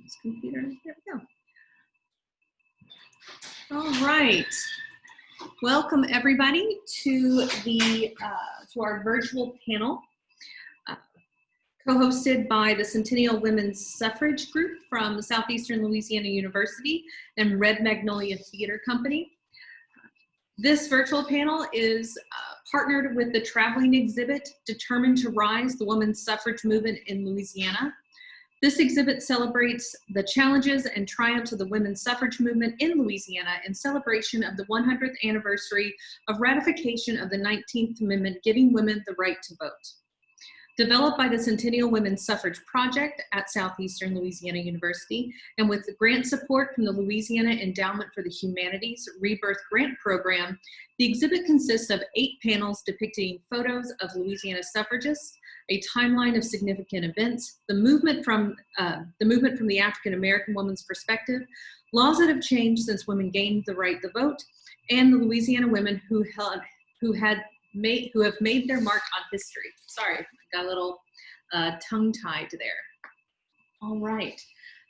This computer, there we go. All right. Welcome everybody to our virtual panel, co-hosted by the Centennial Women's Suffrage Group from Southeastern Louisiana University and Red Magnolia Theater Company. This virtual panel is partnered with the traveling exhibit, Determined to Rise, the Women's Suffrage Movement in Louisiana. This exhibit celebrates the challenges and triumphs of the women's suffrage movement in Louisiana in celebration of the 100th anniversary of ratification of the 19th Amendment, giving women the right to vote. Developed by the Centennial Women's Suffrage Project at Southeastern Louisiana University and with grant support from the Louisiana Endowment for the Humanities Rebirth Grant Program, the exhibit consists of 8 panels depicting photos of Louisiana suffragists, a timeline of significant events, the movement from the African American woman's perspective, laws that have changed since women gained the right to vote, and the Louisiana women who have made their mark on history. Sorry, I got a little tongue-tied there. All right,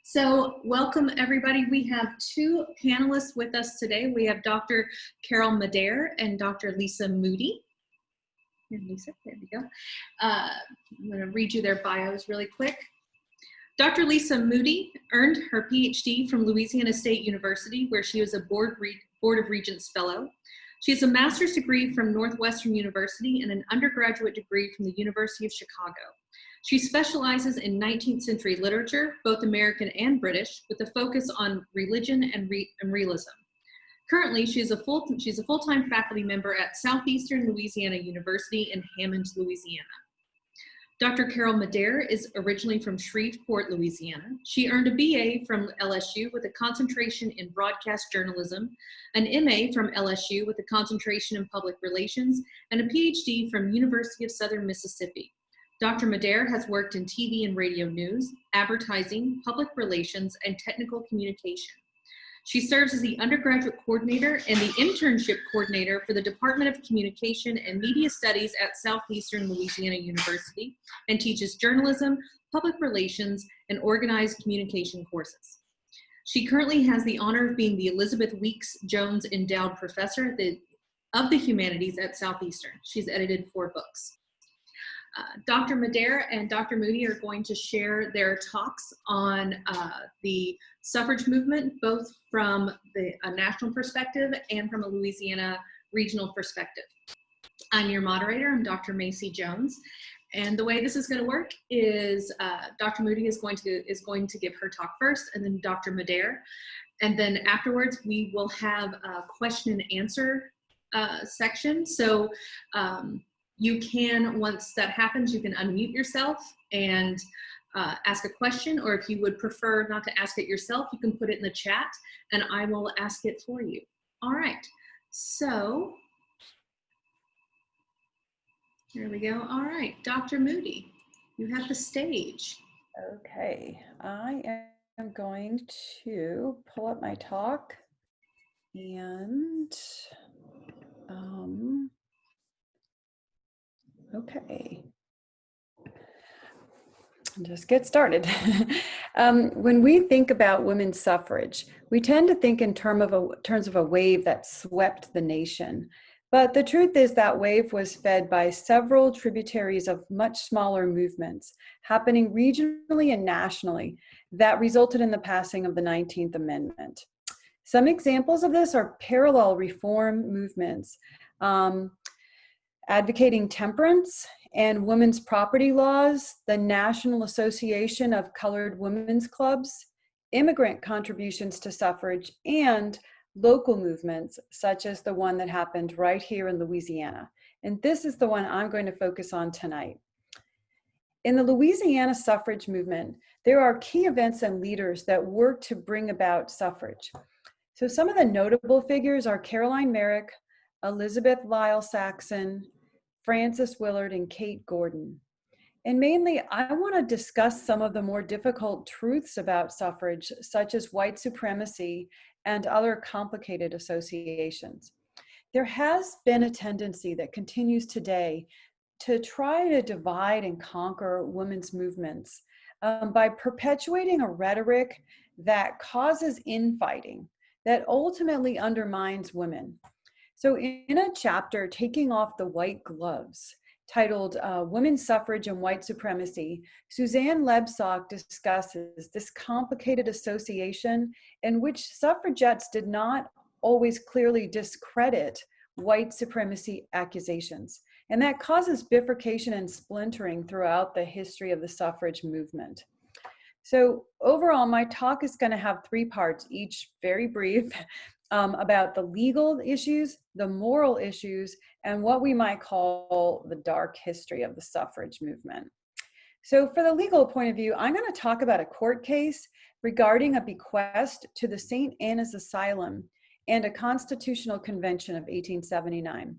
so welcome everybody. We have 2 panelists with us today. We have Dr. Carol Madere and Dr. Lisa Moody. Here, Lisa, there we go. I'm gonna read you their bios really quick. Dr. Lisa Moody earned her PhD from Louisiana State University, where she was a Board of Regents Fellow. She has a master's degree from Northwestern University and an undergraduate degree from the University of Chicago. She specializes in 19th century literature, both American and British, with a focus on religion and realism. Currently, she's a full-time faculty member at Southeastern Louisiana University in Hammond, Louisiana. Dr. Carol Madere is originally from Shreveport, Louisiana. She earned a BA from LSU with a concentration in broadcast journalism, an MA from LSU with a concentration in public relations, and a PhD from University of Southern Mississippi. Dr. Madere has worked in TV and radio news, advertising, public relations, and technical communication. She serves as the undergraduate coordinator and the internship coordinator for the Department of Communication and Media Studies at Southeastern Louisiana University and teaches journalism, public relations, and organized communication courses. She currently has the honor of being the Elizabeth Weeks Jones Endowed Professor of the Humanities at Southeastern. She's edited 4 books. Dr. Madere and Dr. Moody are going to share their talks on the suffrage movement, both from a national perspective and from a Louisiana regional perspective. I'm your moderator, I'm Dr. Macy Jones. And the way this is going to work is Dr. Moody is going to give her talk first, and then Dr. Madere. And then afterwards, we will have a question and answer section. So you can, once that happens, you can unmute yourself and ask a question, or if you would prefer not to ask it yourself, you can put it in the chat and I will ask it for you. All right, so here we go. All right, Dr. Moody, you have the stage. Okay, I am going to pull up my talk and okay. Just get started. When we think about women's suffrage, we tend to think in terms of a wave that swept the nation. But the truth is that wave was fed by several tributaries of much smaller movements happening regionally and nationally that resulted in the passing of the 19th Amendment. Some examples of this are parallel reform movements, advocating temperance and women's property laws, the National Association of Colored Women's Clubs, immigrant contributions to suffrage, and local movements such as the one that happened right here in Louisiana. And this is the one I'm going to focus on tonight. In the Louisiana suffrage movement, there are key events and leaders that work to bring about suffrage. So some of the notable figures are Caroline Merrick, Elizabeth Lyle Saxon, Frances Willard, and Kate Gordon. And mainly, I want to discuss some of the more difficult truths about suffrage, such as white supremacy and other complicated associations. There has been a tendency that continues today to try to divide and conquer women's movements by perpetuating a rhetoric that causes infighting, that ultimately undermines women. So in a chapter, Taking Off the White Gloves, titled Women's Suffrage and White Supremacy, Suzanne Lebsock discusses this complicated association in which suffragettes did not always clearly discredit white supremacy accusations. And that causes bifurcation and splintering throughout the history of the suffrage movement. So overall, my talk is going to have three parts, each very brief, about the legal issues, the moral issues, and what we might call the dark history of the suffrage movement. So for the legal point of view, I'm going to talk about a court case regarding a bequest to the St. Anna's Asylum and a constitutional convention of 1879.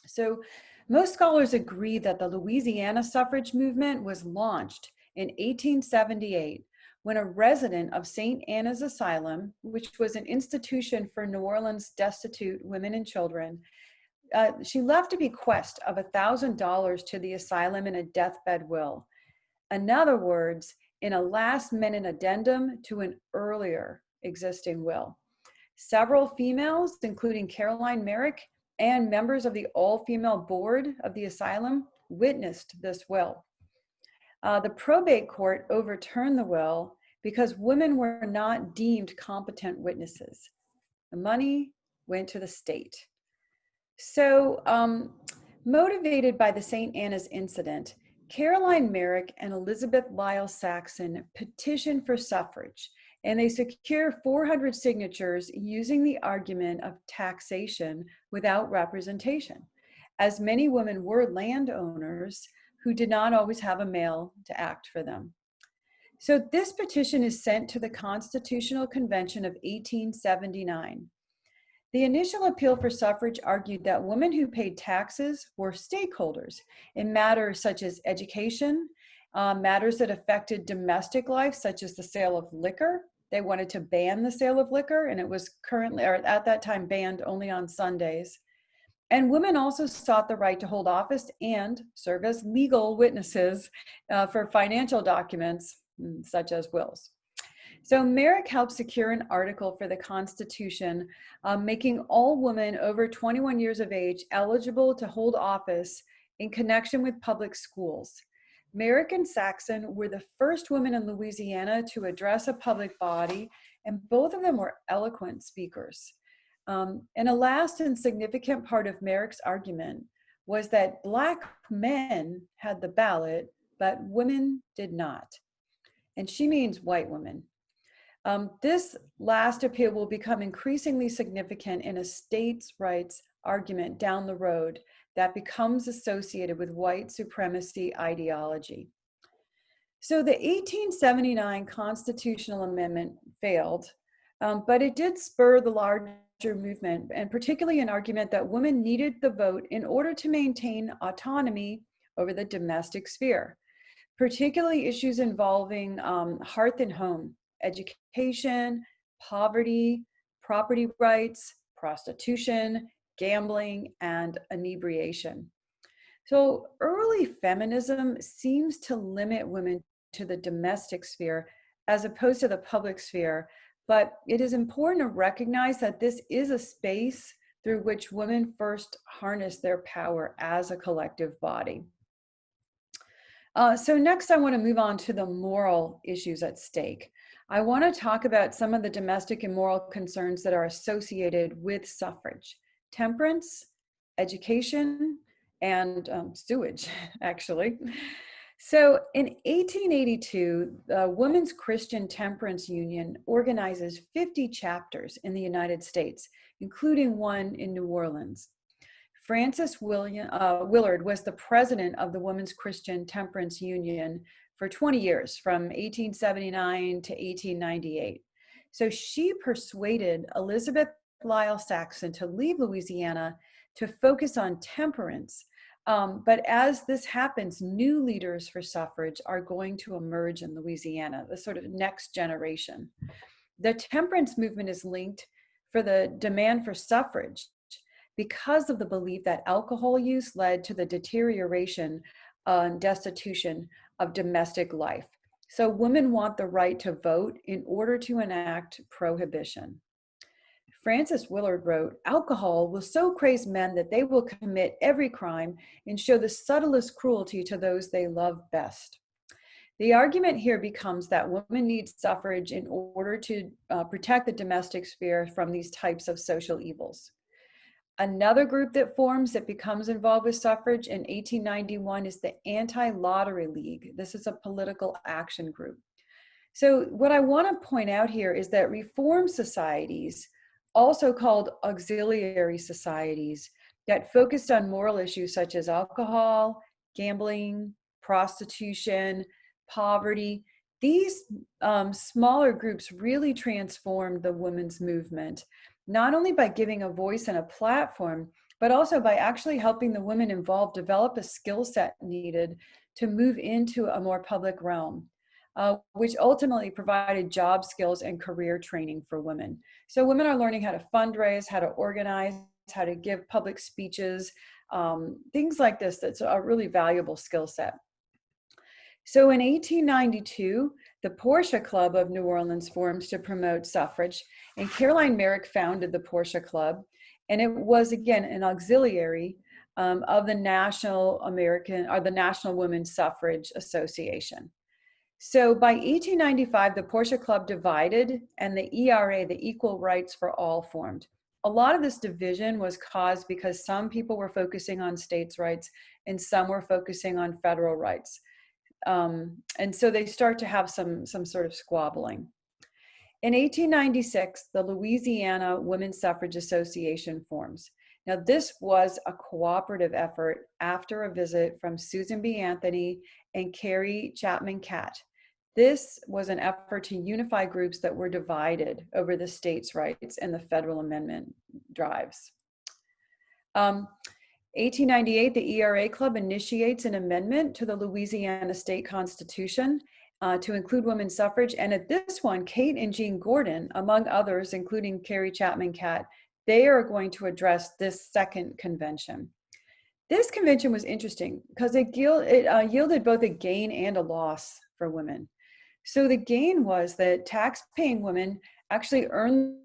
So most scholars agree that the Louisiana suffrage movement was launched in 1878 when a resident of St. Anna's Asylum, which was an institution for New Orleans destitute women and children, she left a bequest of $1,000 to the asylum in a deathbed will. In other words, in a last-minute addendum to an earlier existing will. Several females, including Caroline Merrick and members of the all-female board of the asylum, witnessed this will. The probate court overturned the will because women were not deemed competent witnesses. The money went to the state. So, motivated by the St. Anna's incident, Caroline Merrick and Elizabeth Lyle Saxon petitioned for suffrage, and they secured 400 signatures using the argument of taxation without representation, as many women were landowners who did not always have a male to act for them. So this petition is sent to the Constitutional Convention of 1879. The initial appeal for suffrage argued that women who paid taxes were stakeholders in matters such as education, matters that affected domestic life, such as the sale of liquor. They wanted to ban the sale of liquor, and it was currently, or at that time, banned only on Sundays. And women also sought the right to hold office and serve as legal witnesses for financial documents, such as wills. So Merrick helped secure an article for the Constitution, making all women over 21 years of age eligible to hold office in connection with public schools. Merrick and Saxon were the first women in Louisiana to address a public body, and both of them were eloquent speakers. And a last and significant part of Merrick's argument was that Black men had the ballot, but women did not. And she means white women. This last appeal will become increasingly significant in a states' rights argument down the road that becomes associated with white supremacy ideology. So the 1879 constitutional amendment failed, but it did spur the larger movement, and particularly an argument that women needed the vote in order to maintain autonomy over the domestic sphere, particularly issues involving hearth and home, education, poverty, property rights, prostitution, gambling, and inebriation. So early feminism seems to limit women to the domestic sphere as opposed to the public sphere, but it is important to recognize that this is a space through which women first harness their power as a collective body. So next I want to move on to the moral issues at stake. I want to talk about some of the domestic and moral concerns that are associated with suffrage: temperance, education, and sewage, actually. So in 1882, the Women's Christian Temperance Union organizes 50 chapters in the United States, including one in New Orleans. Frances Willard was the president of the Women's Christian Temperance Union for 20 years, from 1879 to 1898. So she persuaded Elizabeth Lyle Saxon to leave Louisiana to focus on temperance. But as this happens, new leaders for suffrage are going to emerge in Louisiana, the sort of next generation. The temperance movement is linked for the demand for suffrage because of the belief that alcohol use led to the deterioration and destitution of domestic life. So women want the right to vote in order to enact prohibition. Frances Willard wrote, "Alcohol will so craze men that they will commit every crime and show the subtlest cruelty to those they love best." The argument here becomes that women need suffrage in order to protect the domestic sphere from these types of social evils. Another group that forms that becomes involved with suffrage in 1891 is the Anti-Lottery League. This is a political action group. So what I want to point out here is that reform societies, also called auxiliary societies, that focused on moral issues such as alcohol, gambling, prostitution, poverty, these smaller groups really transformed the women's movement, not only by giving a voice and a platform, but also by actually helping the women involved develop a skill set needed to move into a more public realm. Which ultimately provided job skills and career training for women. So women are learning how to fundraise, how to organize, how to give public speeches, things like this. That's a really valuable skill set. So in 1892, the Portia Club of New Orleans forms to promote suffrage, and Caroline Merrick founded the Portia Club, and it was, again, an auxiliary of the National Women's Suffrage Association. So by 1895, the Portia Club divided and the ERA, the Equal Rights for All, formed. A lot of this division was caused because some people were focusing on states' rights and some were focusing on federal rights. And so they start to have some sort of squabbling. In 1896, the Louisiana Women's Suffrage Association forms. Now, this was a cooperative effort after a visit from Susan B. Anthony and Carrie Chapman Catt. This was an effort to unify groups that were divided over the states' rights and the federal amendment drives. 1898, the ERA Club initiates an amendment to the Louisiana State Constitution to include women's suffrage. And at this one, Kate and Jean Gordon, among others, including Carrie Chapman Catt, they are going to address this second convention. This convention was interesting because it yielded both a gain and a loss for women. So the gain was that tax-paying women actually earned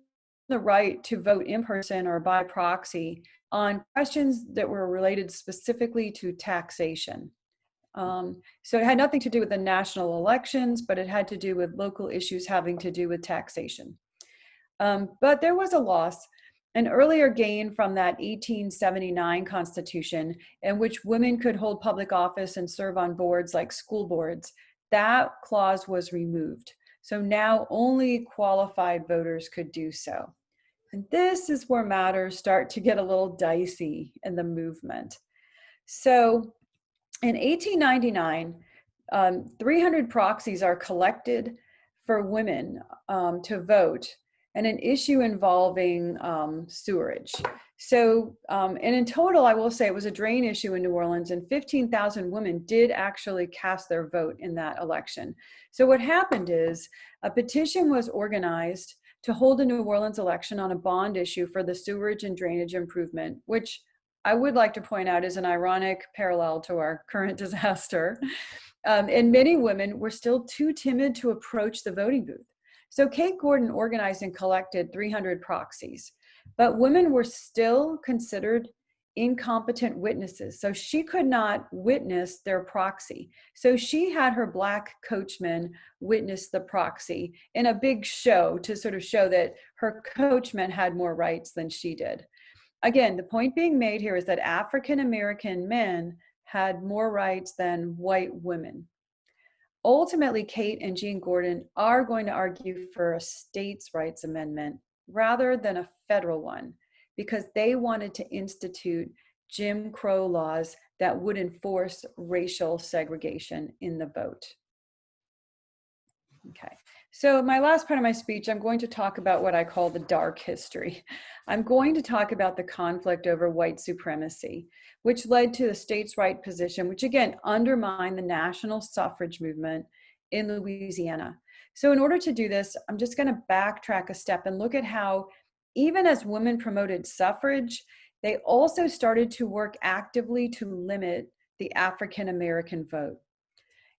the right to vote in person or by proxy on questions that were related specifically to taxation. So it had nothing to do with the national elections, but it had to do with local issues having to do with taxation. But there was a loss. An earlier gain from that 1879 Constitution, in which women could hold public office and serve on boards like school boards, that clause was removed. So now only qualified voters could do so. And this is where matters start to get a little dicey in the movement. So in 1899, 300 proxies are collected for women to vote, and an issue involving sewerage. So, and in total, I will say it was a drain issue in New Orleans, and 15,000 women did actually cast their vote in that election. So what happened is a petition was organized to hold a New Orleans election on a bond issue for the sewerage and drainage improvement, which I would like to point out is an ironic parallel to our current disaster. And many women were still too timid to approach the voting booth. So Kate Gordon organized and collected 300 proxies, but women were still considered incompetent witnesses. So she could not witness their proxy. So she had her Black coachman witness the proxy in a big show to sort of show that her coachman had more rights than she did. Again, the point being made here is that African-American men had more rights than white women. Ultimately, Kate and Jean Gordon are going to argue for a states' rights amendment rather than a federal one, because they wanted to institute Jim Crow laws that would enforce racial segregation in the vote. Okay, so my last part of my speech, I'm going to talk about what I call the dark history. I'm going to talk about the conflict over white supremacy, which led to the states' right position, which again undermined the national suffrage movement in Louisiana. So in order to do this, I'm just going to backtrack a step and look at how, even as women promoted suffrage, they also started to work actively to limit the African American vote.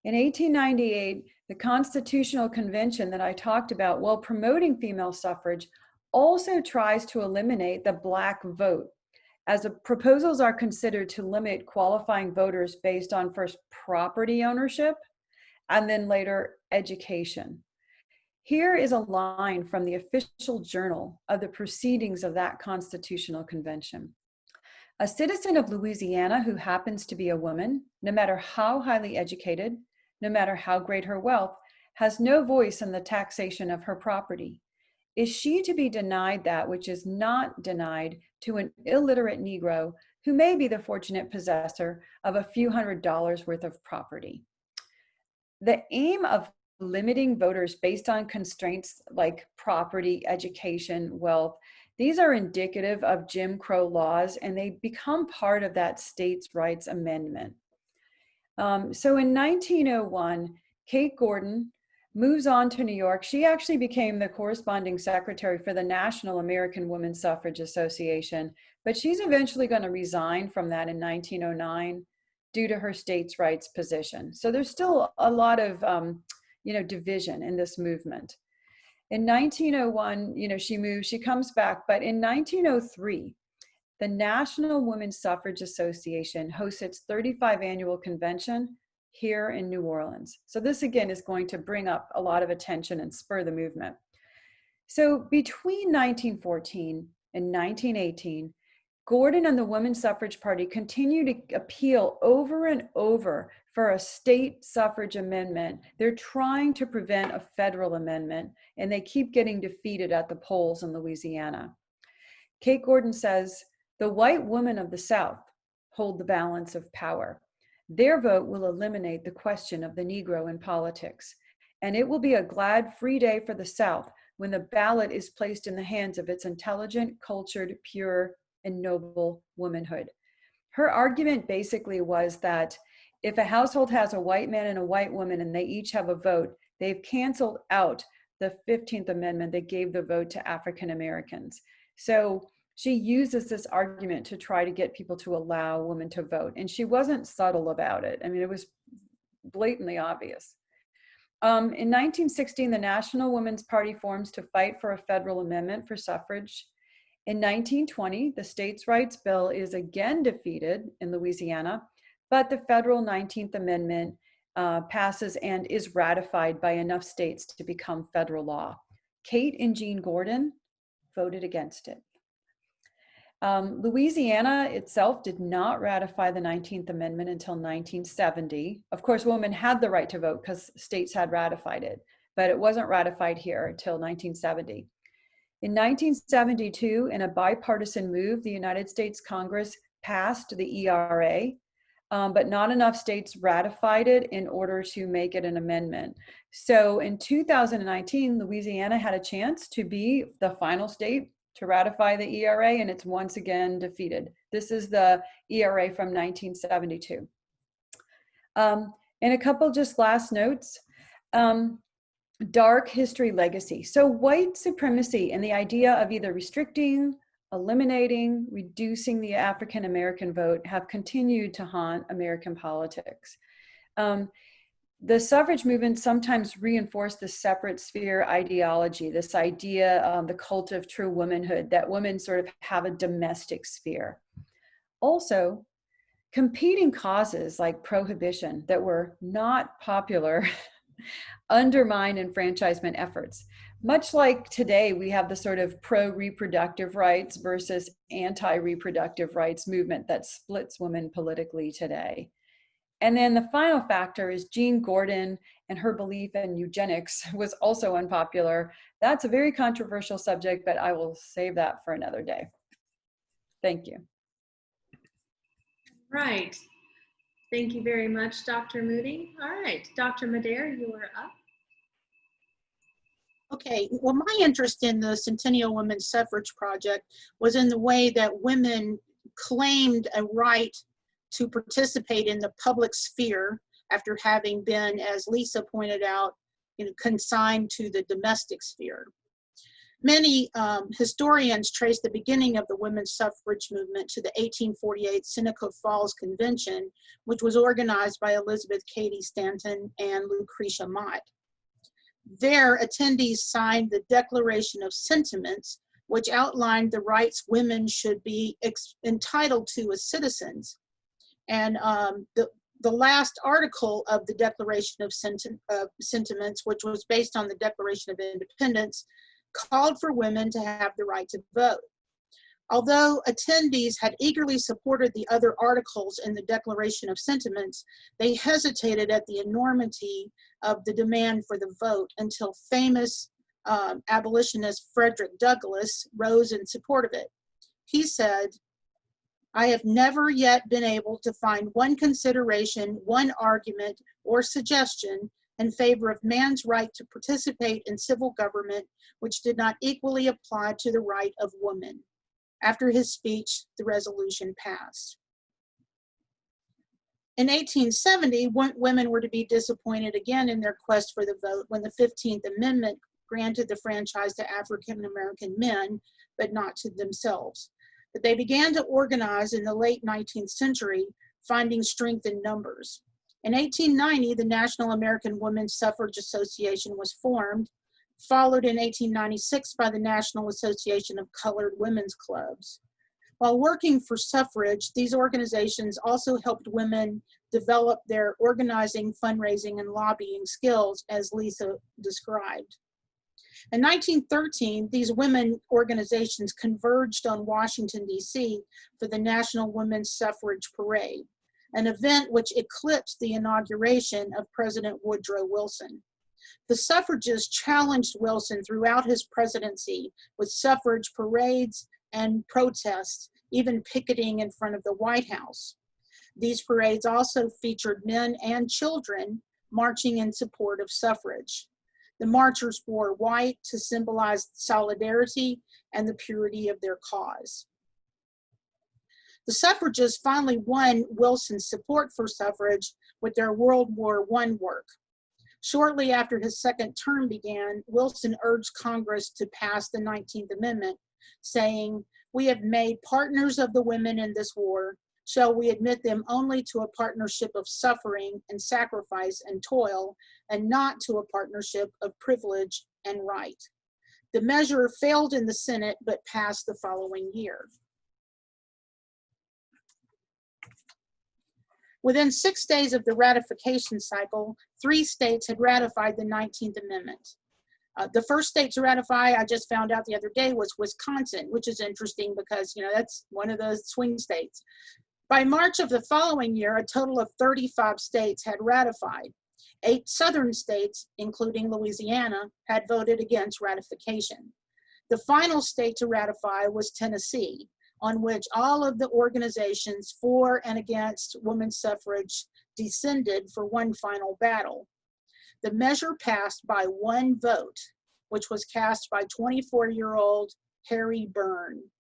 In 1898, The Constitutional Convention that I talked about, while promoting female suffrage, also tries to eliminate the Black vote, as the proposals are considered to limit qualifying voters based on first property ownership and then later education. Here is a line from the official journal of the proceedings of that Constitutional Convention. A citizen of Louisiana who happens to be a woman, no matter how highly educated, no matter how great her wealth, has no voice in the taxation of her property. Is she to be denied that which is not denied to an illiterate Negro who may be the fortunate possessor of a few $100s worth of property? The aim of limiting voters based on constraints like property, education, wealth, these are indicative of Jim Crow laws, and they become part of that states' rights amendment. So in 1901, Kate Gordon moves on to New York. She actually became the corresponding secretary for the National American Women's Suffrage Association, but she's eventually going to resign from that in 1909 due to her states' rights position. So there's still a lot of division in this movement. In 1901, she comes back, but in 1903, the National Women's Suffrage Association hosts its 35th annual convention here in New Orleans. So this again is going to bring up a lot of attention and spur the movement. So between 1914 and 1918, Gordon and the Women's Suffrage Party continue to appeal over and over for a state suffrage amendment. They're trying to prevent a federal amendment, and they keep getting defeated at the polls in Louisiana. Kate Gordon says, "The white women of the South hold the balance of power. Their vote will eliminate the question of the Negro in politics, and it will be a glad, free day for the South when the ballot is placed in the hands of its intelligent, cultured, pure, and noble womanhood." Her argument basically was that if a household has a white man and a white woman and they each have a vote, they've canceled out the 15th Amendment that gave the vote to African Americans. So she uses this argument to try to get people to allow women to vote. And she wasn't subtle about it. I mean, it was blatantly obvious. In 1916, the National Women's Party forms to fight for a federal amendment for suffrage. In 1920, the states' rights bill is again defeated in Louisiana, but the federal 19th Amendment passes and is ratified by enough states to become federal law. Kate and Jean Gordon voted against it. Louisiana itself did not ratify the 19th Amendment until 1970. Of course, women had the right to vote because states had ratified it, but it wasn't ratified here until 1970. In 1972, in a bipartisan move, the United States Congress passed the ERA, but not enough states ratified it in order to make it an amendment. So in 2019, Louisiana had a chance to be the final state to ratify the ERA, and it's once again defeated. This is the ERA from 1972. And a couple just last notes. Dark history legacy. So white supremacy and the idea of either restricting, eliminating, reducing the African American vote have continued to haunt American politics. The suffrage movement sometimes reinforced the separate sphere ideology, this idea of the cult of true womanhood, that women sort of have a domestic sphere. Also, competing causes like prohibition that were not popular undermine enfranchisement efforts. Much like today, we have the sort of pro-reproductive rights versus anti-reproductive rights movement that splits women politically today. And then the final factor is Jean Gordon and her belief in eugenics was also unpopular. That's a very controversial subject, but I will save that for another day. Thank you. Right. Thank you very much, Dr. Moody. All right, Dr. Madare, you are up. Okay, well, my interest in the Centennial Women's Suffrage Project was in the way that women claimed a right to participate in the public sphere after having been, as Lisa pointed out, consigned to the domestic sphere. Many historians trace the beginning of the women's suffrage movement to the 1848 Seneca Falls Convention, which was organized by Elizabeth Cady Stanton and Lucretia Mott. There, attendees signed the Declaration of Sentiments, which outlined the rights women should be entitled to as citizens. And the last article of the Declaration of Sentiments, which was based on the Declaration of Independence, called for women to have the right to vote. Although attendees had eagerly supported the other articles in the Declaration of Sentiments, they hesitated at the enormity of the demand for the vote until famous abolitionist Frederick Douglass rose in support of it. He said, "I have never yet been able to find one consideration, one argument, or suggestion in favor of man's right to participate in civil government which did not equally apply to the right of woman." After his speech, the resolution passed. In 1870, women were to be disappointed again in their quest for the vote when the 15th Amendment granted the franchise to African American men, but not to themselves. But they began to organize in the late 19th century, finding strength in numbers. In 1890, the National American Women's Suffrage Association was formed, followed in 1896 by the National Association of Colored Women's Clubs. While working for suffrage, these organizations also helped women develop their organizing, fundraising, and lobbying skills, as Lisa described. In 1913, these women organizations converged on Washington, D.C. for the National Women's Suffrage Parade, an event which eclipsed the inauguration of President Woodrow Wilson. The suffragists challenged Wilson throughout his presidency with suffrage parades and protests, even picketing in front of the White House. These parades also featured men and children marching in support of suffrage. The marchers wore white to symbolize solidarity and the purity of their cause. The suffragists finally won Wilson's support for suffrage with their World War I work. Shortly after his second term began, Wilson urged Congress to pass the 19th Amendment, saying, "We have made partners of the women in this war. Shall we admit them only to a partnership of suffering and sacrifice and toil, and not to a partnership of privilege and right?" The measure failed in the Senate, but passed the following year. Within 6 days of the ratification cycle, 3 states had ratified the 19th Amendment. The first state to ratify, I just found out the other day, was Wisconsin, which is interesting because, that's one of the swing states. By March of the following year, a total of 35 states had ratified. 8 southern states, including Louisiana, had voted against ratification. The final state to ratify was Tennessee, on which all of the organizations for and against women's suffrage descended for one final battle. The measure passed by 1 vote, which was cast by 24-year-old Harry Byrne.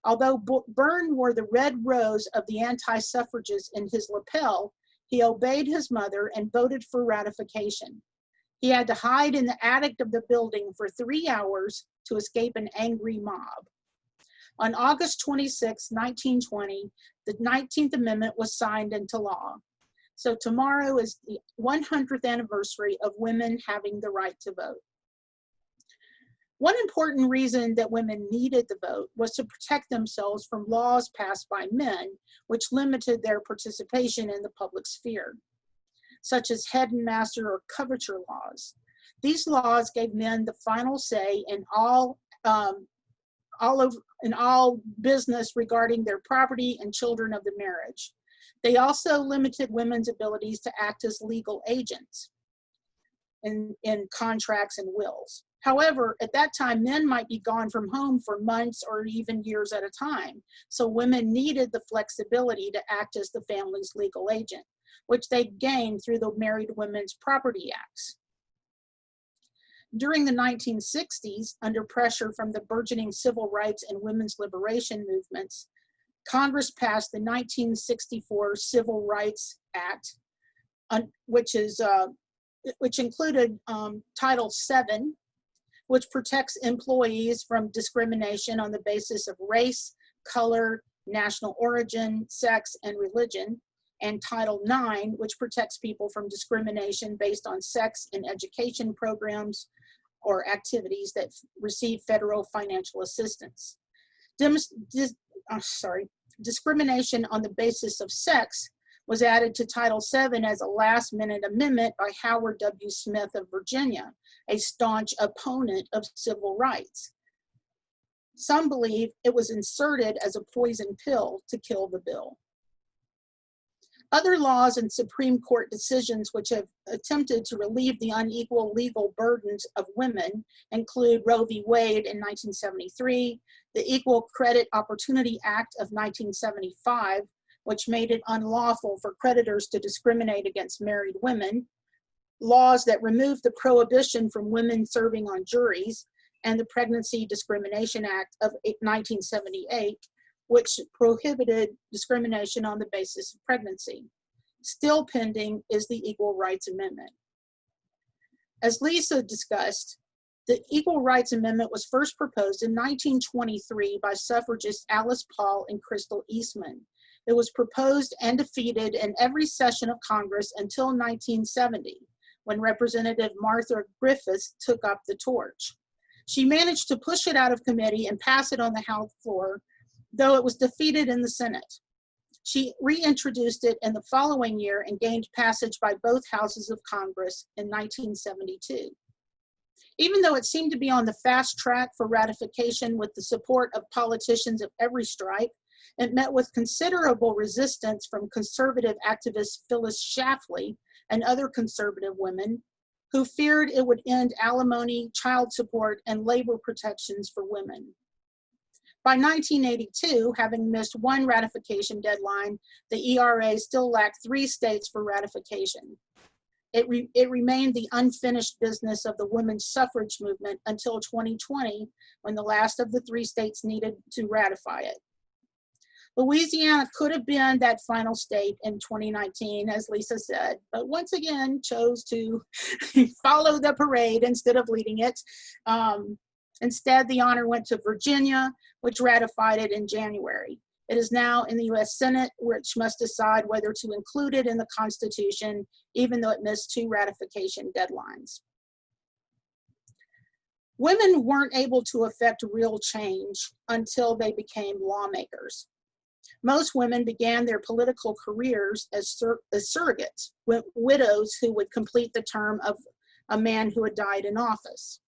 Although Byrne wore the red rose of the anti-suffragists in his lapel, he obeyed his mother and voted for ratification. He had to hide in the attic of the building for 3 hours to escape an angry mob. On August 26, 1920, the 19th Amendment was signed into law. So tomorrow is the 100th anniversary of women having the right to vote. One important reason that women needed the vote was to protect themselves from laws passed by men, which limited their participation in the public sphere, such as head and master or coverture laws. These laws gave men the final say in all business regarding their property and children of the marriage. They also limited women's abilities to act as legal agents in contracts and wills. However, at that time, men might be gone from home for months or even years at a time. So women needed the flexibility to act as the family's legal agent, which they gained through the Married Women's Property Acts. During the 1960s, under pressure from the burgeoning civil rights and women's liberation movements, Congress passed the 1964 Civil Rights Act, which included Title VII, which protects employees from discrimination on the basis of race, color, national origin, sex, and religion, and Title IX, which protects people from discrimination based on sex in education programs or activities that receive federal financial assistance. Discrimination on the basis of sex was added to Title VII as a last-minute amendment by Howard W. Smith of Virginia, a staunch opponent of civil rights. Some believe it was inserted as a poison pill to kill the bill. Other laws and Supreme Court decisions which have attempted to relieve the unequal legal burdens of women include Roe v. Wade in 1973, the Equal Credit Opportunity Act of 1975, which made it unlawful for creditors to discriminate against married women, laws that removed the prohibition from women serving on juries, and the Pregnancy Discrimination Act of 1978, which prohibited discrimination on the basis of pregnancy. Still pending is the Equal Rights Amendment. As Lisa discussed, the Equal Rights Amendment was first proposed in 1923 by suffragists Alice Paul and Crystal Eastman. It was proposed and defeated in every session of Congress until 1970, when Representative Martha Griffiths took up the torch. She managed to push it out of committee and pass it on the House floor, though it was defeated in the Senate. She reintroduced it in the following year and gained passage by both houses of Congress in 1972. Even though it seemed to be on the fast track for ratification with the support of politicians of every stripe, it met with considerable resistance from conservative activist Phyllis Schlafly and other conservative women who feared it would end alimony, child support, and labor protections for women. By 1982, having missed one ratification deadline, the ERA still lacked 3 states for ratification. It remained the unfinished business of the women's suffrage movement until 2020, when the last of the 3 states needed to ratify it. Louisiana could have been that final state in 2019, as Lisa said, but once again chose to follow the parade instead of leading it. Instead, the honor went to Virginia, which ratified it in January. It is now in the U.S. Senate, which must decide whether to include it in the Constitution, even though it missed 2 ratification deadlines. Women weren't able to affect real change until they became lawmakers. Most women began their political careers as surrogates, widows who would complete the term of a man who had died in office.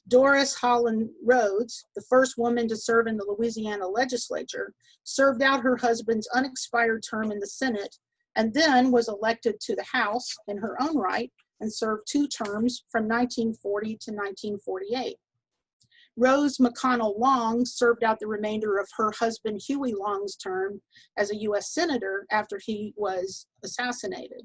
Doris Holland Rhodes, the first woman to serve in the Louisiana legislature, served out her husband's unexpired term in the Senate and then was elected to the House in her own right and served 2 terms from 1940 to 1948. Rose McConnell Long served out the remainder of her husband Huey Long's term as a U.S. Senator after he was assassinated.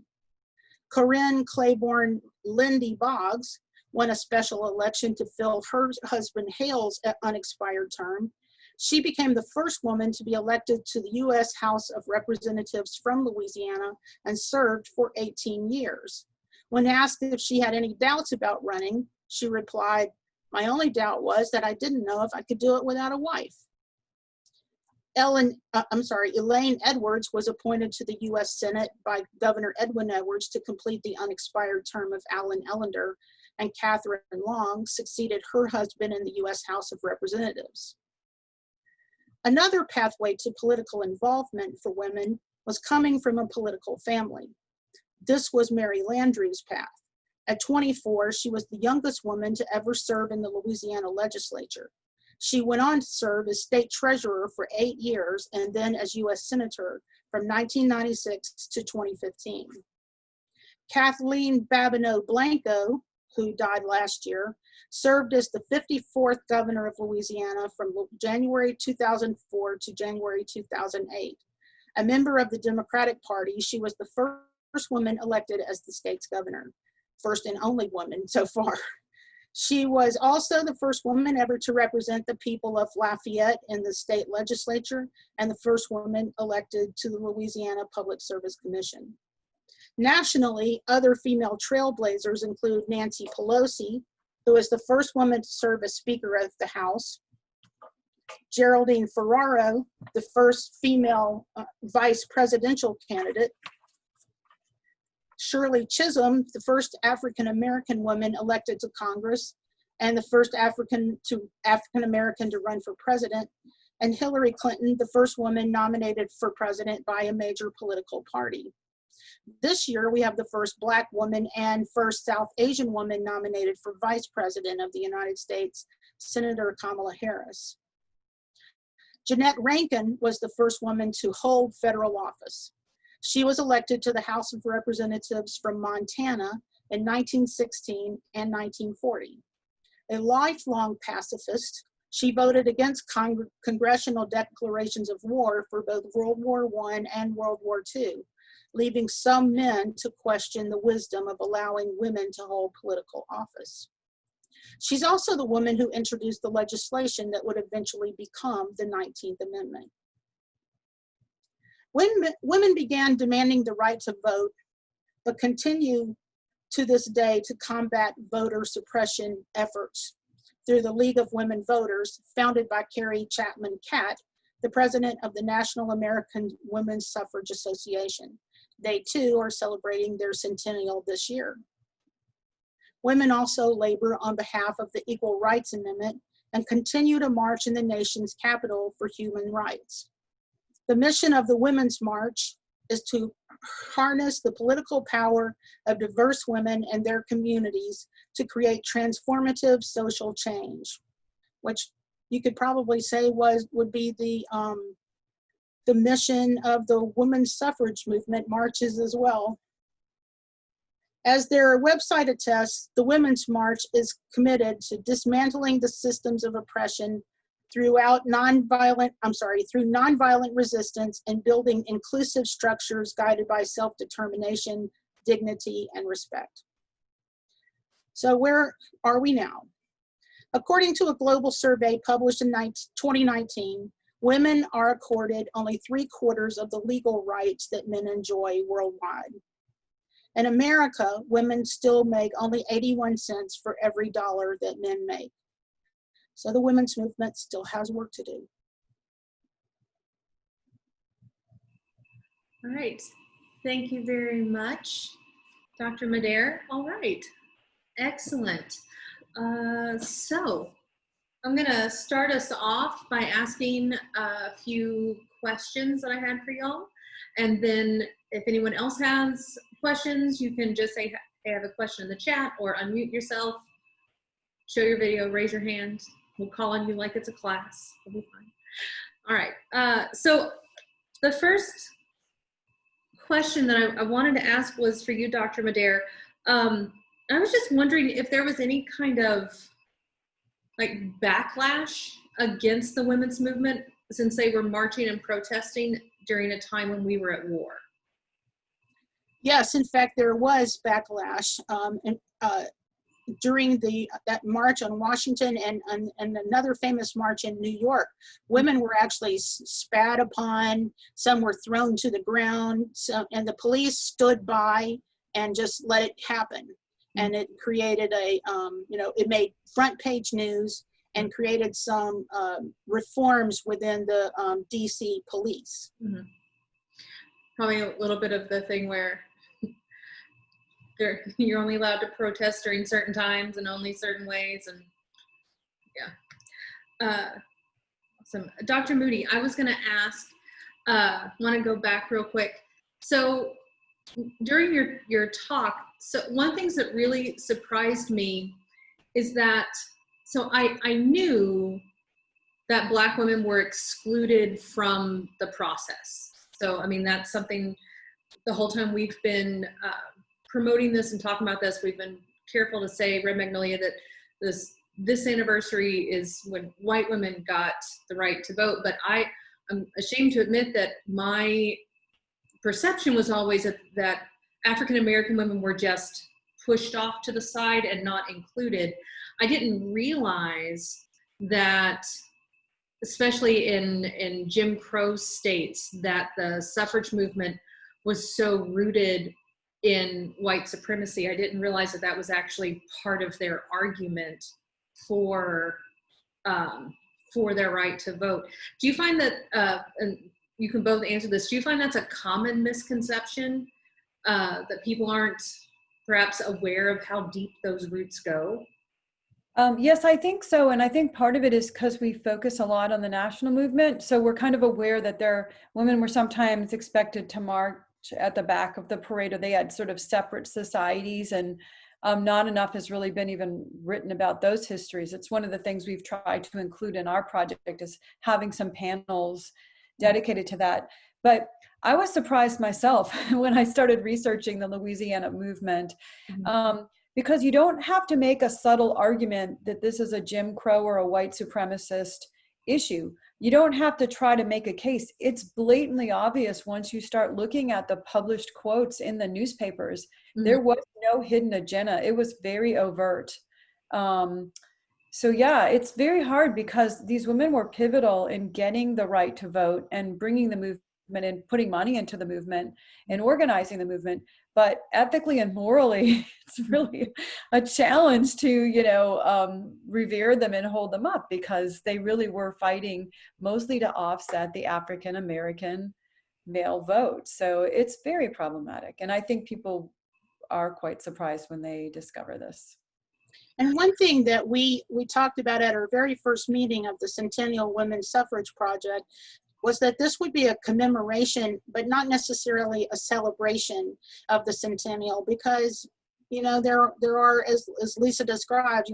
Corinne Claiborne Lindy Boggs won a special election to fill her husband Hale's unexpired term. She became the first woman to be elected to the U.S. House of Representatives from Louisiana and served for 18 years. When asked if she had any doubts about running, she replied, "My only doubt was that I didn't know if I could do it without a wife." Elaine Edwards was appointed to the U.S. Senate by Governor Edwin Edwards to complete the unexpired term of Alan Ellender, and Catherine Long succeeded her husband in the U.S. House of Representatives. Another pathway to political involvement for women was coming from a political family. This was Mary Landrieu's path. At 24, she was the youngest woman to ever serve in the Louisiana legislature. She went on to serve as state treasurer for 8 years and then as U.S. Senator from 1996 to 2015. Kathleen Babineau Blanco, who died last year, served as the 54th governor of Louisiana from January 2004 to January 2008. A member of the Democratic Party, she was the first woman elected as the state's governor. First and only woman so far. She was also the first woman ever to represent the people of Lafayette in the state legislature and the first woman elected to the Louisiana Public Service Commission. Nationally, other female trailblazers include Nancy Pelosi, who is the first woman to serve as Speaker of the House, Geraldine Ferraro, the first female vice presidential candidate. Shirley Chisholm, the first African-American woman elected to Congress and the first African-American to run for president. And Hillary Clinton, the first woman nominated for president by a major political party. This year, we have the first Black woman and first South Asian woman nominated for Vice President of the United States, Senator Kamala Harris. Jeanette Rankin was the first woman to hold federal office. She was elected to the House of Representatives from Montana in 1916 and 1940. A lifelong pacifist, she voted against congressional declarations of war for both World War I and World War II, leaving some men to question the wisdom of allowing women to hold political office. She's also the woman who introduced the legislation that would eventually become the 19th Amendment. When women began demanding the right to vote, but continue to this day to combat voter suppression efforts through the League of Women Voters, founded by Carrie Chapman Catt, the president of the National American Women's Suffrage Association. They too are celebrating their centennial this year. Women also labor on behalf of the Equal Rights Amendment and continue to march in the nation's capital for human rights. The mission of the Women's March is to harness the political power of diverse women and their communities to create transformative social change, which you could probably say would be the mission of the women's suffrage movement marches as well. As their website attests, the Women's March is committed to dismantling the systems of oppression through nonviolent resistance and building inclusive structures guided by self-determination, dignity, and respect. So where are we now? According to a global survey published in 2019, women are accorded only 3/4 of the legal rights that men enjoy worldwide. In America, women still make only 81 cents for every dollar that men make. So the women's movement still has work to do. All right, thank you very much, Dr. Madare. All right, excellent. So I'm gonna start us off by asking a few questions that I had for y'all. And then if anyone else has questions, you can just say, hey, I have a question in the chat, or unmute yourself, show your video, raise your hand. We'll call on you like it's a class. It'll be fine. All right, so the first question that I wanted to ask was for you, Dr. Madare. I was just wondering if there was any kind of like backlash against the women's movement since they were marching and protesting during a time when we were at war. Yes, in fact, there was backlash during that march on Washington and another famous march in New York. Women were actually spat upon, some were thrown to the ground, and the police stood by and just let it happen. And it created it made front page news and created some reforms within the DC police. Mm-hmm. Probably a little bit of the thing where you're only allowed to protest during certain times and only certain ways, and yeah. Awesome. Dr. Moody, I was gonna ask, wanna go back real quick. So during your talk, so one thing that really surprised me is that, so I knew that Black women were excluded from the process. So, I mean, that's something the whole time we've been promoting this and talking about this, we've been careful to say, Red Magnolia, that this anniversary is when white women got the right to vote. But I'm ashamed to admit that my perception was always that African-American women were just pushed off to the side and not included. I didn't realize that, especially in Jim Crow states, that the suffrage movement was so rooted in white supremacy. I didn't realize that that was actually part of their argument for for their right to vote. Do you find that, and you can both answer this, do you find that's a common misconception, that people aren't perhaps aware of how deep those roots go? Yes, I think so. And I think part of it is because we focus a lot on the national movement. So we're kind of aware that women were sometimes expected to march at the back of the parade, or they had sort of separate societies, and not enough has really been even written about those histories. It's one of the things we've tried to include in our project, is having some panels dedicated to that. But I was surprised myself when I started researching the Louisiana movement. Because you don't have to make a subtle argument that this is a Jim Crow or a white supremacist issue. You don't have to try to make a case. It's blatantly obvious once you start looking at the published quotes in the newspapers. There was no hidden agenda. It was very overt. So yeah, it's very hard because these women were pivotal in getting the right to vote and bringing the movement and putting money into the movement and organizing the movement. But ethically and morally, it's really a challenge to, revere them and hold them up, because they really were fighting mostly to offset the African-American male vote. So it's very problematic. And I think people are quite surprised when they discover this. And one thing that we talked about at our very first meeting of the Centennial Women's Suffrage Project was that this would be a commemoration, but not necessarily a celebration of the centennial, because, there are, as Lisa described,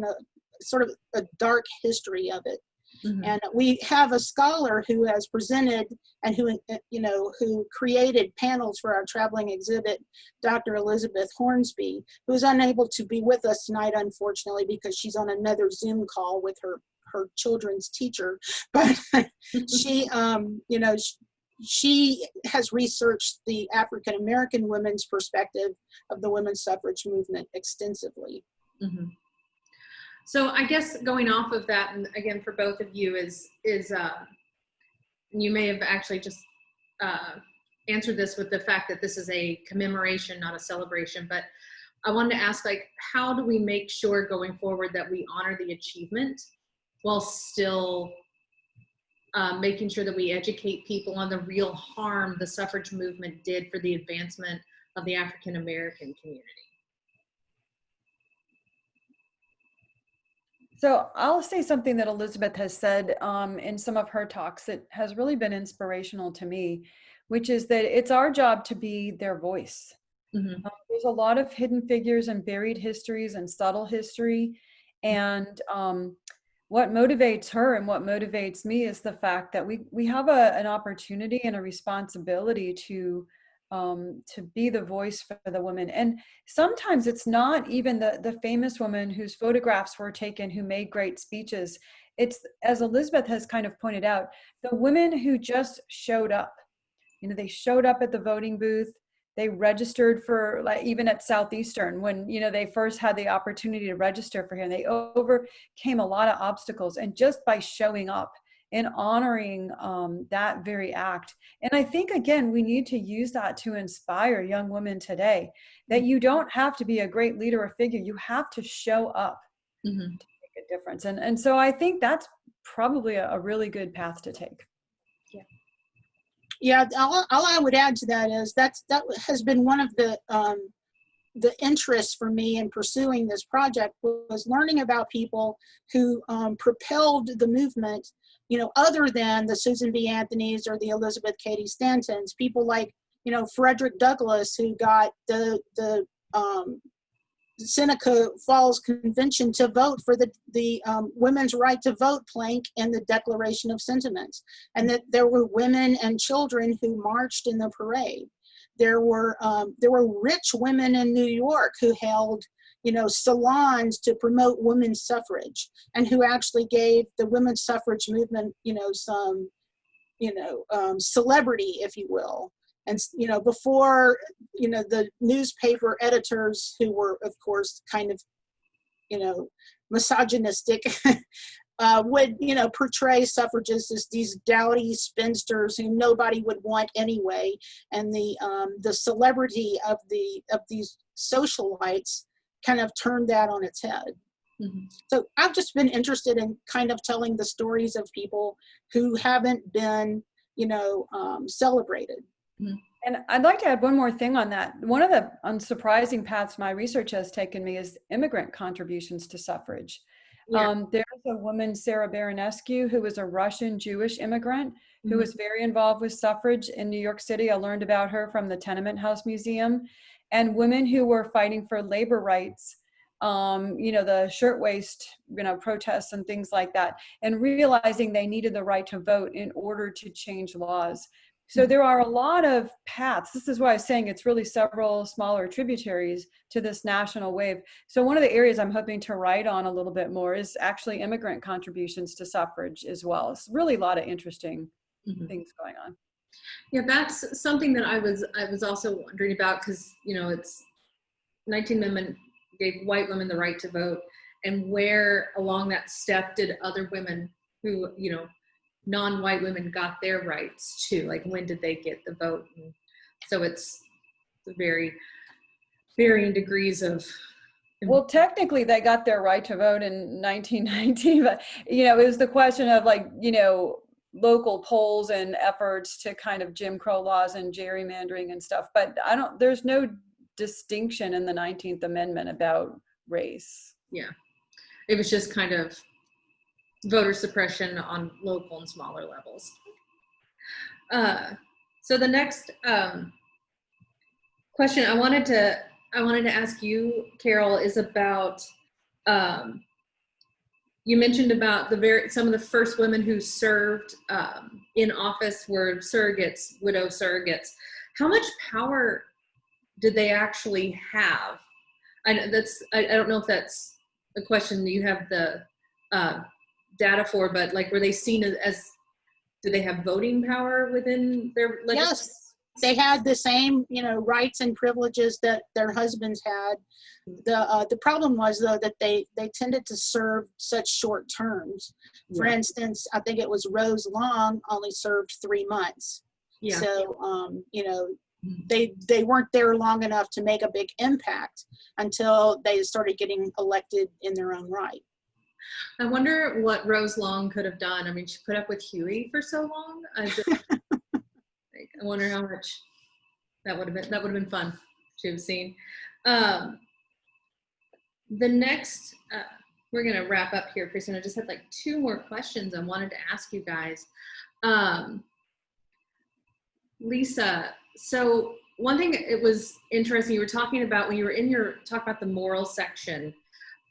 sort of a dark history of it. And we have a scholar who has presented and who created panels for our traveling exhibit, Dr. Elizabeth Hornsby, who's unable to be with us tonight, unfortunately, because she's on another Zoom call with her children's teacher. But she, she has researched the African American women's perspective of the women's suffrage movement extensively. So I guess going off of that, and again for both of you, is you may have actually just answered this with the fact that this is a commemoration, not a celebration, but I wanted to ask, how do we make sure going forward that we honor the achievement while still making sure that we educate people on the real harm the suffrage movement did for the advancement of the African American community? So I'll say something that Elizabeth has said in some of her talks that has really been inspirational to me, which is that it's our job to be their voice. There's a lot of hidden figures and buried histories and subtle history. And what motivates her and what motivates me is the fact that we have an opportunity and a responsibility to be the voice for the women. And sometimes it's not even the famous woman whose photographs were taken, who made great speeches. It's, as Elizabeth has kind of pointed out, the women who just showed up. They showed up at the voting booth. They registered for, even at Southeastern, when, they first had the opportunity to register for here, and they overcame a lot of obstacles. And just by showing up and honoring that very act. And I think, again, we need to use that to inspire young women today, that you don't have to be a great leader or figure. You have to show up to make a difference. And so I think that's probably a really good path to take. Yeah, all I would add to that is that has been one of the interests for me in pursuing this project, was learning about people who propelled the movement, other than the Susan B. Anthonys or the Elizabeth Cady Stantons, people like, Frederick Douglass, who got the Seneca Falls Convention to vote for the women's right to vote plank in the Declaration of Sentiments, and that there were women and children who marched in the parade. There were rich women in New York who held, salons to promote women's suffrage, and who actually gave the women's suffrage movement, some, celebrity, if you will. And, before, the newspaper editors, who were, of course, kind of, misogynistic, would, portray suffragists as these dowdy spinsters who nobody would want anyway. And the celebrity of these socialites kind of turned that on its head. Mhm. So I've just been interested in kind of telling the stories of people who haven't been, celebrated. Mhm. And I'd like to add one more thing on that. One of the unsurprising paths my research has taken me is immigrant contributions to suffrage. Yeah. There's a woman, Sarah Baranescu, who was a Russian Jewish immigrant who Mhm. was very involved with suffrage in New York City. I learned about her from the Tenement House Museum. And women who were fighting for labor rights, the shirtwaist, protests and things like that, and realizing they needed the right to vote in order to change laws. So there are a lot of paths. This is why I was saying it's really several smaller tributaries to this national wave. So one of the areas I'm hoping to write on a little bit more is actually immigrant contributions to suffrage as well. It's really a lot of interesting Mhm. things going on. Yeah, that's something that I was also wondering about, because it's 19th Amendment gave white women the right to vote, and where along that step did other women who non-white women got their rights too? Like, when did they get the vote? And so it's very varying degrees of. Well, technically, they got their right to vote in 1919, but it was the question of local polls and efforts to kind of Jim Crow laws and gerrymandering and stuff. But there's no distinction in the 19th Amendment about race. Yeah, it was just kind of voter suppression on local and smaller levels. So the next question I wanted to ask you, Carol, is about you mentioned about some of the first women who served in office were surrogates, widow surrogates. How much power did they actually have? I don't know if that's a question that you have the data for, but like, were they seen as do they have voting power within their legislation? Yes, they had the same, rights and privileges that their husbands had. The problem was, though, that they tended to serve such short terms. For Yeah. instance, I think it was Rose Long only served 3 months. Yeah. So, they weren't there long enough to make a big impact until they started getting elected in their own right. I wonder what Rose Long could have done. I mean, she put up with Huey for so long. I wonder how much that would have been fun to have seen. The next, we're gonna wrap up here pretty soon. I just had like 2 more questions I wanted to ask you guys. Lisa, so one thing, it was interesting, you were talking about when you were in your talk about the moral section,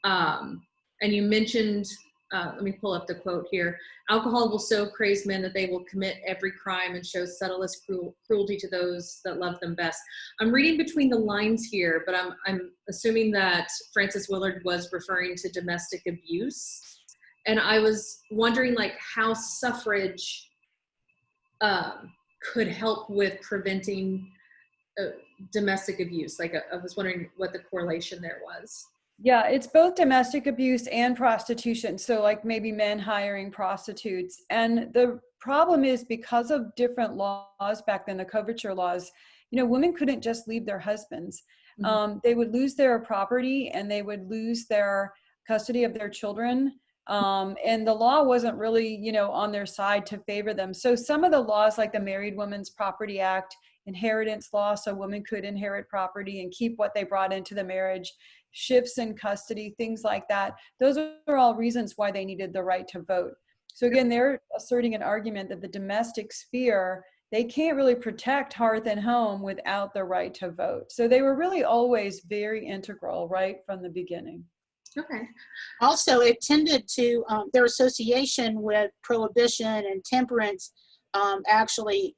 and you mentioned, let me pull up the quote here. Alcohol will so craze men that they will commit every crime and show subtlest cruelty to those that love them best. I'm reading between the lines here, but I'm assuming that Frances Willard was referring to domestic abuse. And I was wondering like how suffrage could help with preventing domestic abuse. Like I was wondering what the correlation there was. Yeah, it's both domestic abuse and prostitution. So like maybe men hiring prostitutes. And the problem is, because of different laws back then, the coverture laws, women couldn't just leave their husbands. Mm-hmm. They would lose their property and they would lose their custody of their children. And the law wasn't really, on their side to favor them. So some of the laws, like the Married Women's Property Act, inheritance law, so women could inherit property and keep what they brought into the marriage, shifts in custody, things like that. Those are all reasons why they needed the right to vote. So again, they're asserting an argument that the domestic sphere, they can't really protect hearth and home without the right to vote. So they were really always very integral right from the beginning. Okay. Also, it tended to, their association with prohibition and temperance actually,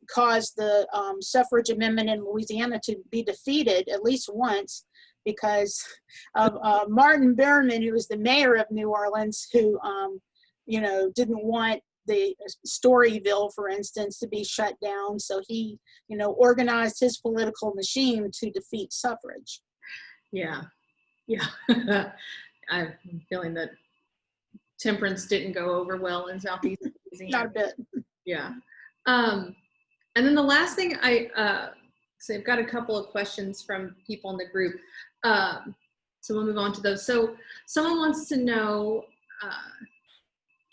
caused the suffrage amendment in Louisiana to be defeated at least once, because of Martin Behrman, who was the mayor of New Orleans, who, didn't want the Storyville, for instance, to be shut down. So he, organized his political machine to defeat suffrage. Yeah. Yeah. I'm feeling that temperance didn't go over well in Southeast Louisiana. Not a bit. Yeah. And then the last thing so I've got a couple of questions from people in the group. So we'll move on to those. So someone wants to know,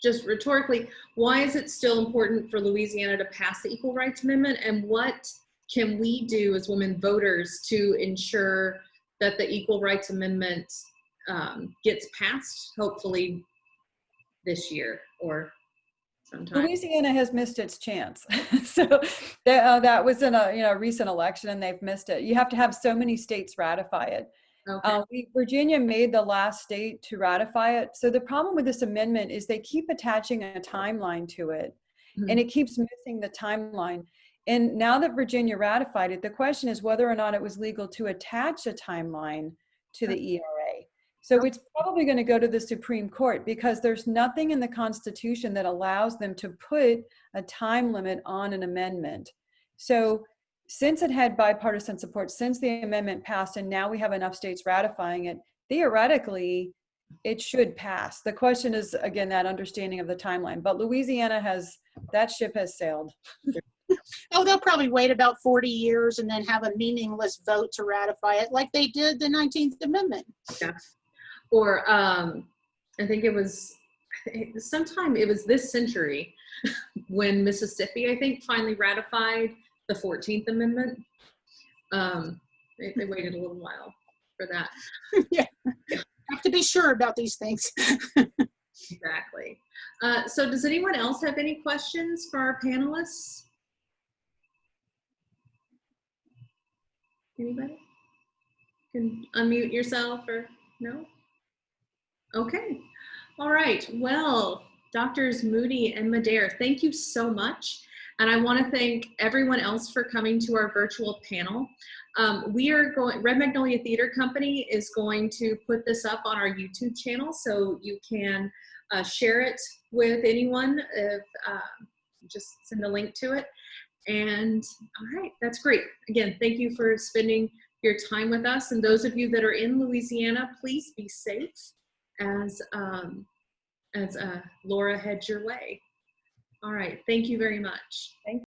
just rhetorically, why is it still important for Louisiana to pass the Equal Rights Amendment, and what can we do as women voters to ensure that the Equal Rights Amendment gets passed, hopefully this year or sometime? Louisiana has missed its chance. So that was in a recent election, and they've missed it. You have to have so many states ratify it. Okay. Virginia made the last state to ratify it. So the problem with this amendment is they keep attaching a timeline to it, and it keeps missing the timeline. And now that Virginia ratified it, the question is whether or not it was legal to attach a timeline to the ERA. So it's probably going to go to the Supreme Court, because there's nothing in the Constitution that allows them to put a time limit on an amendment. So since it had bipartisan support, since the amendment passed, and now we have enough states ratifying it, theoretically, it should pass. The question is, again, that understanding of the timeline. But Louisiana that ship has sailed. Oh, they'll probably wait about 40 years and then have a meaningless vote to ratify it, like they did the 19th Amendment. Yeah. Or I think it was sometime, it was this century when Mississippi, I think, finally ratified the 14th Amendment. They waited a little while for that. Yeah. Have to be sure about these things. Exactly. So does anyone else have any questions for our panelists? Anybody? You can unmute yourself or no? Okay. All right. Well, Doctors Moody and Madare, thank you so much. And I want to thank everyone else for coming to our virtual panel. Red Magnolia Theater Company is going to put this up on our YouTube channel, so you can share it with anyone. Just send a link to it. And all right, that's great. Again, thank you for spending your time with us. And those of you that are in Louisiana, please be safe as Laura heads your way. All right, thank you very much. Thank you.